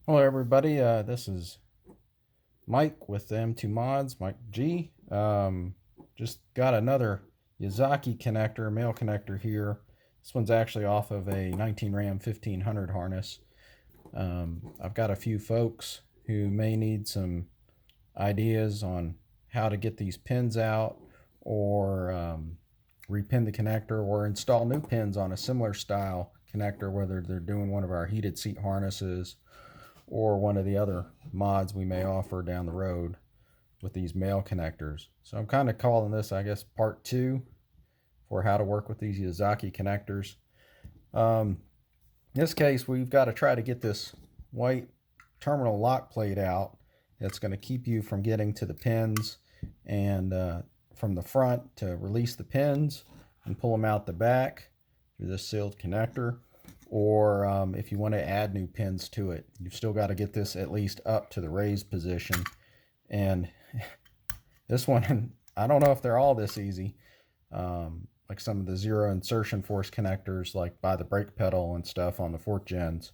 Hello everybody, this is Mike with the M2 Mods, Mike G. Just got another Yazaki connector, male connector here. This one's actually off of a 19 Ram 1500 harness. I've got a few folks who may need some ideas on how to get these pins out or repin the connector or install new pins on a similar style connector, whether they're doing one of our heated seat harnesses or one of the other mods we may offer down the road with these male connectors. So I'm kind of calling this, I guess, part two for how to work with these Yazaki connectors. In this case, we've got to try to get this white terminal lock plate out that's going to keep you from getting to the pins and from the front to release the pins and pull them out the back through this sealed connector. Or if you want to add new pins to it, you've still got to get this at least up to the raised position. And this one, I don't know if they're all this easy. Like some of the zero insertion force connectors, like by the brake pedal and stuff on the 4th gens.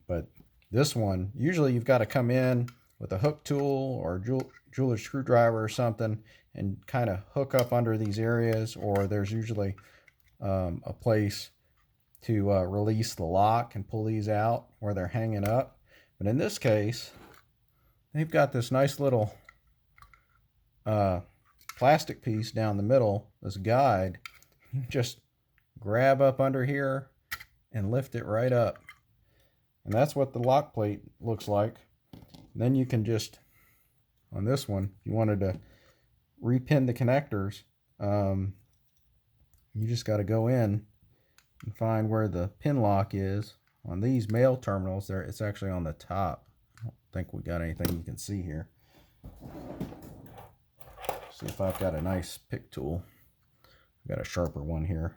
But this one, usually you've got to come in with a hook tool or jeweler's screwdriver or something and kind of hook up under these areas, or there's usually a place to release the lock and pull these out where they're hanging up. But in this case, they've got this nice little plastic piece down the middle, this guide. You just grab up under here and lift it right up. And that's what the lock plate looks like. And then you can just, on this one, if you wanted to repin the connectors, you just got to go in and find where the pin lock is. On these male terminals, there it's actually on the top. I don't think we got anything you can see here. See if I've got a nice pick tool. I've got a sharper one here.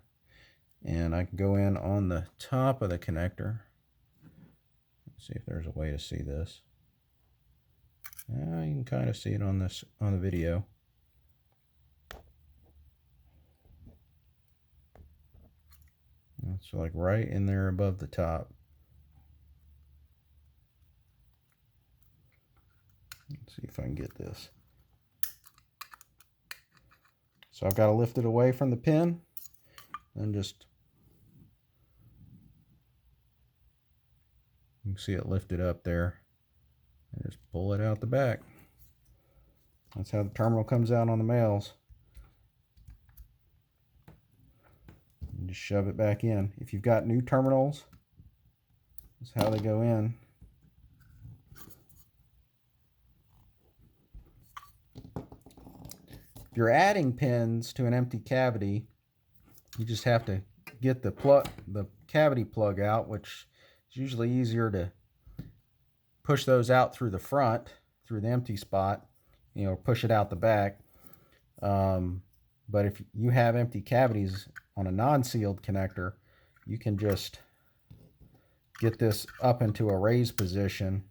And I can go in on the top of the connector. Let's see if there's a way to see this. You can kind of see it on the video. It's like right in there above the top. Let's see if I can get this. So I've got to lift it away from the pin and just, you can see it lifted up there, and just pull it out the back. That's how the terminal comes out on the males. You just shove it back in. If you've got new terminals, that's how they go in. If you're adding pins to an empty cavity, you just have to get the cavity plug out, which is usually easier to push those out through the front, through the empty spot, push it out the back. But if you have empty cavities on a non-sealed connector, you can just get this up into a raised position.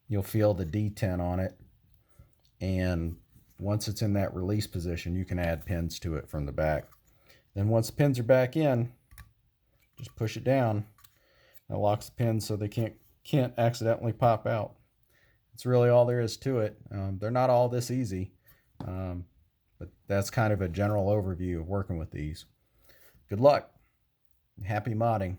You'll feel the detent on it, and once it's in that release position, you can add pins to it from the back. Then once the pins are back in, just push it down. That locks the pins so they can't accidentally pop out. That's really all there is to it. They're not all this easy, but that's kind of a general overview of working with these. Good luck. Happy modding.